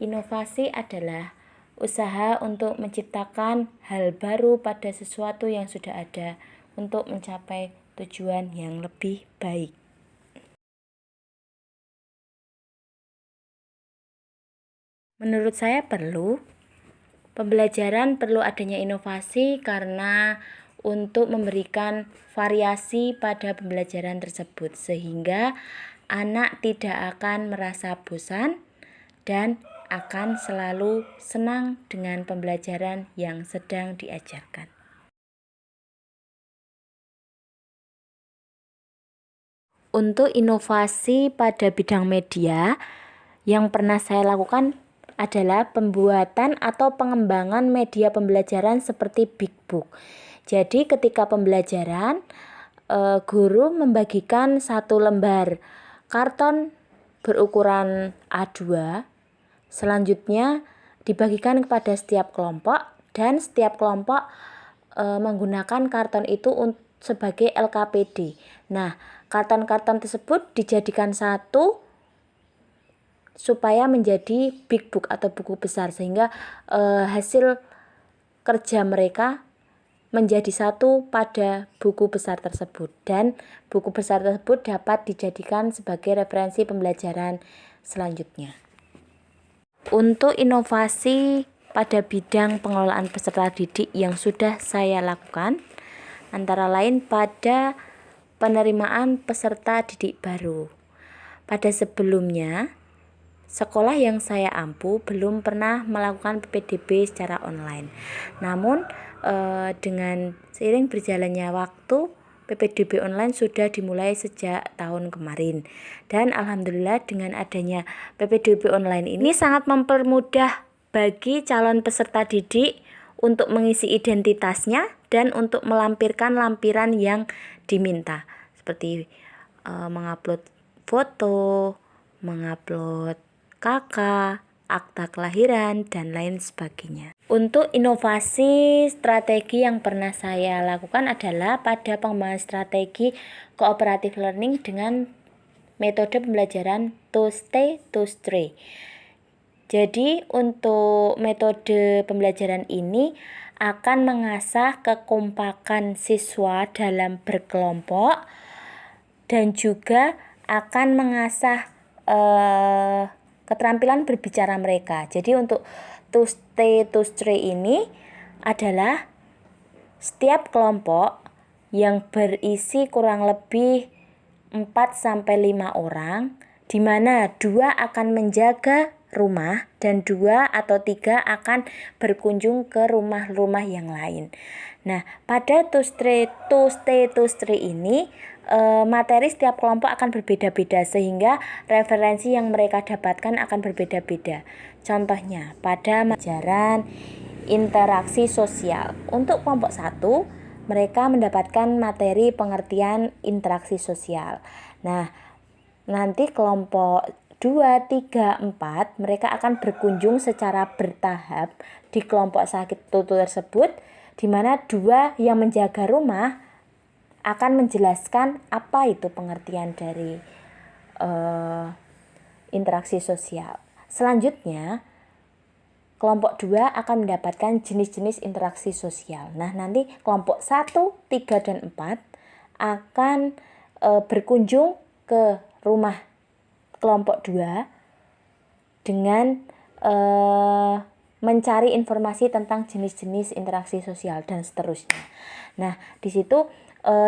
Inovasi adalah usaha untuk menciptakan hal baru pada sesuatu yang sudah ada untuk mencapai tujuan yang lebih baik. Menurut saya pembelajaran perlu adanya inovasi karena untuk memberikan variasi pada pembelajaran tersebut sehingga anak tidak akan merasa bosan dan akan selalu senang dengan pembelajaran yang sedang diajarkan. Untuk inovasi pada bidang media, yang pernah saya lakukan adalah pembuatan atau pengembangan media pembelajaran seperti Big Book. Jadi ketika pembelajaran, guru membagikan satu lembar karton berukuran A2. Selanjutnya dibagikan kepada setiap kelompok dan setiap kelompok menggunakan karton itu sebagai LKPD. Nah, karton-karton tersebut dijadikan satu supaya menjadi big book atau buku besar sehingga hasil kerja mereka menjadi satu pada buku besar tersebut dan buku besar tersebut dapat dijadikan sebagai referensi pembelajaran selanjutnya. Untuk inovasi pada bidang pengelolaan peserta didik yang sudah saya lakukan, antara lain pada penerimaan peserta didik baru. Pada sebelumnya, sekolah yang saya ampu belum pernah melakukan PPDB secara online. Namun, dengan seiring berjalannya waktu, PPDB online sudah dimulai sejak tahun kemarin. Dan alhamdulillah dengan adanya PPDB online ini sangat mempermudah bagi calon peserta didik untuk mengisi identitasnya dan untuk melampirkan lampiran yang diminta. Seperti mengupload foto, mengupload KK, akta kelahiran, dan lain sebagainya. Untuk inovasi strategi yang pernah saya lakukan adalah pada pengembangan strategi cooperative learning dengan metode pembelajaran to stay to stray. Jadi untuk metode pembelajaran ini akan mengasah kekompakan siswa dalam berkelompok dan juga akan mengasah keterampilan berbicara mereka. Jadi untuk to stay to stray ini adalah setiap kelompok yang berisi kurang lebih 4-5 orang, di mana 2 akan menjaga rumah dan 2 atau 3 akan berkunjung ke rumah-rumah yang lain. Nah, pada to stay to stray ini materi setiap kelompok akan berbeda-beda sehingga referensi yang mereka dapatkan akan berbeda-beda. Contohnya pada pelajaran interaksi sosial. Untuk kelompok 1, mereka mendapatkan materi pengertian interaksi sosial. Nah, nanti kelompok 2, 3, 4 mereka akan berkunjung secara bertahap di kelompok 1 tersebut, di mana 2 yang menjaga rumah akan menjelaskan apa itu pengertian dari interaksi sosial. Selanjutnya, kelompok 2 akan mendapatkan jenis-jenis interaksi sosial. Nah, nanti kelompok 1, 3, dan 4 akan berkunjung ke rumah kelompok 2 dengan mencari informasi tentang jenis-jenis interaksi sosial dan seterusnya. Nah, di situ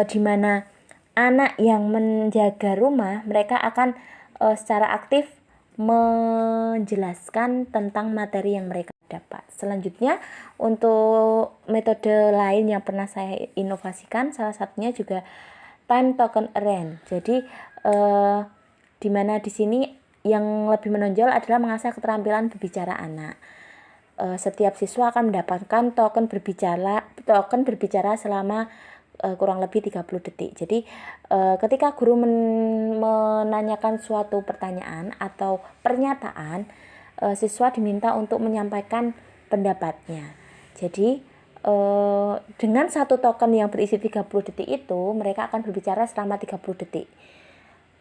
di mana anak yang menjaga rumah mereka akan secara aktif menjelaskan tentang materi yang mereka dapat. Selanjutnya untuk metode lain yang pernah saya inovasikan salah satunya juga time token arrange. Jadi di mana di sini yang lebih menonjol adalah mengasah keterampilan berbicara anak. Setiap siswa akan mendapatkan token berbicara selama kurang lebih 30 detik. Jadi ketika guru menanyakan suatu pertanyaan atau pernyataan, siswa diminta untuk menyampaikan pendapatnya. Jadi dengan satu token yang berisi 30 detik itu, mereka akan berbicara selama 30 detik.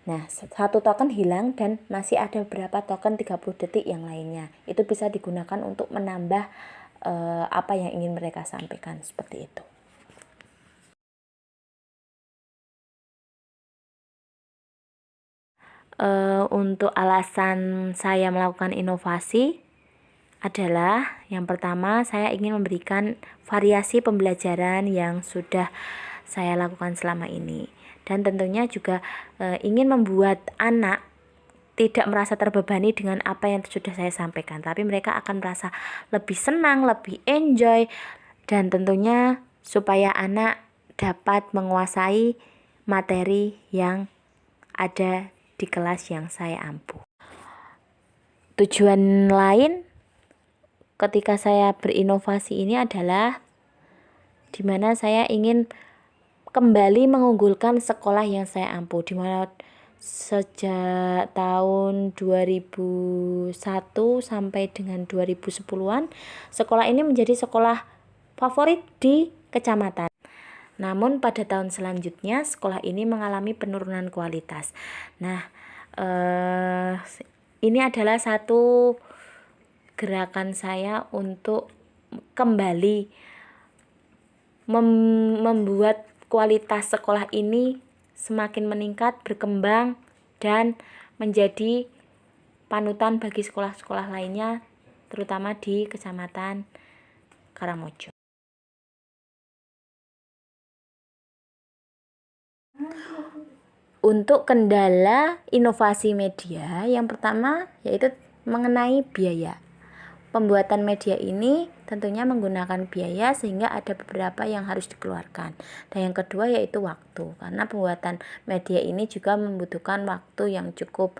Nah, satu token hilang dan masih ada beberapa token 30 detik yang lainnya. Itu bisa digunakan untuk menambah apa yang ingin mereka sampaikan, seperti itu. Untuk alasan saya melakukan inovasi adalah yang pertama, saya ingin memberikan variasi pembelajaran yang sudah saya lakukan selama ini, dan tentunya juga ingin membuat anak tidak merasa terbebani dengan apa yang sudah saya sampaikan, tapi mereka akan merasa lebih senang, lebih enjoy, dan tentunya supaya anak dapat menguasai materi yang ada di kelas yang saya ampu. Tujuan lain ketika saya berinovasi ini adalah dimana saya ingin kembali mengunggulkan sekolah yang saya ampu, dimana sejak tahun 2001 sampai dengan 2010-an sekolah ini menjadi sekolah favorit di kecamatan. Namun pada tahun selanjutnya sekolah ini mengalami penurunan kualitas. Nah, ini adalah satu gerakan saya untuk kembali membuat kualitas sekolah ini semakin meningkat, berkembang, dan menjadi panutan bagi sekolah-sekolah lainnya, terutama di Kecamatan Karangmojo. Untuk kendala inovasi media, yang pertama yaitu mengenai biaya. Pembuatan media ini tentunya menggunakan biaya sehingga ada beberapa yang harus dikeluarkan. Dan yang kedua yaitu waktu, karena pembuatan media ini juga membutuhkan waktu yang cukup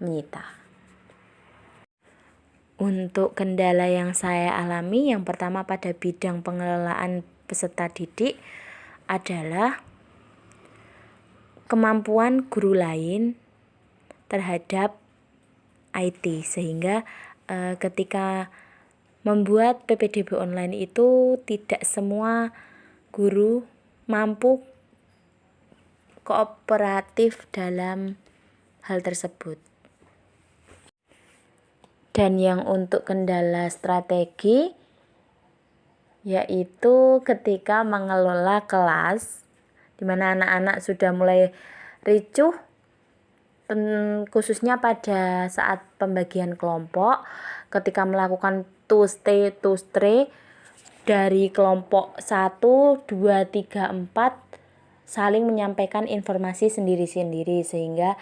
menyita. Untuk kendala yang saya alami, yang pertama pada bidang pengelolaan peserta didik adalah kemampuan guru lain terhadap IT, sehingga ketika membuat PPDB online itu tidak semua guru mampu kooperatif dalam hal tersebut. Dan yang untuk kendala strategi yaitu ketika mengelola kelas di mana anak-anak sudah mulai ricuh, khususnya pada saat pembagian kelompok, ketika melakukan to stay dari kelompok 1, 2, 3, 4 saling menyampaikan informasi sendiri-sendiri sehingga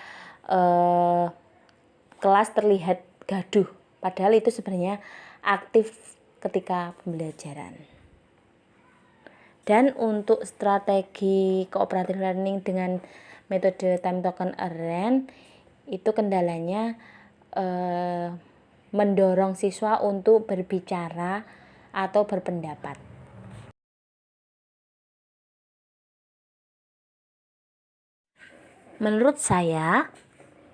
kelas terlihat gaduh, padahal itu sebenarnya aktif ketika pembelajaran. Dan untuk strategi cooperative learning dengan metode time token arrange itu kendalanya mendorong siswa untuk berbicara atau berpendapat. Menurut saya,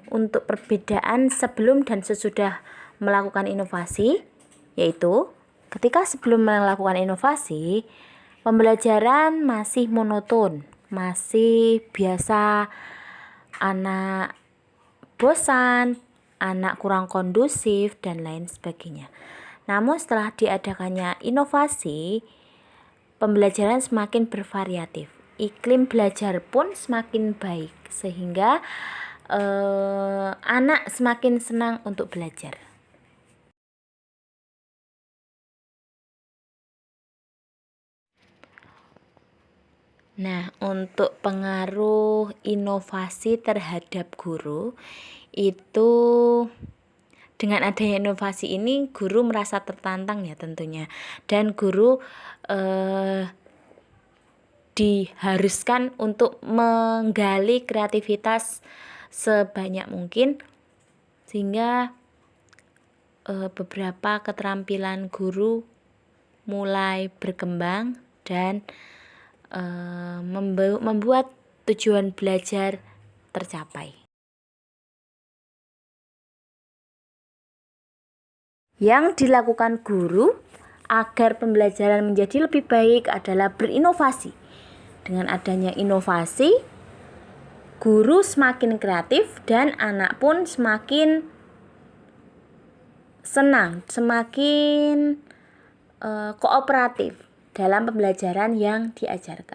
untuk perbedaan sebelum dan sesudah melakukan inovasi, yaitu ketika sebelum melakukan inovasi, pembelajaran masih monoton, masih biasa, anak bosan, anak kurang kondusif, dan lain sebagainya. Namun setelah diadakannya inovasi, pembelajaran semakin bervariatif, iklim belajar pun semakin baik, sehingga anak semakin senang untuk belajar. Nah, untuk pengaruh inovasi terhadap guru, itu dengan adanya inovasi ini guru merasa tertantang ya tentunya, dan guru diharuskan untuk menggali kreativitas sebanyak mungkin sehingga beberapa keterampilan guru mulai berkembang dan membuat tujuan belajar tercapai. Yang dilakukan guru agar pembelajaran menjadi lebih baik adalah berinovasi. Dengan adanya inovasi, Guru semakin kreatif dan anak pun semakin senang, semakin kooperatif dalam pembelajaran yang diajarkan.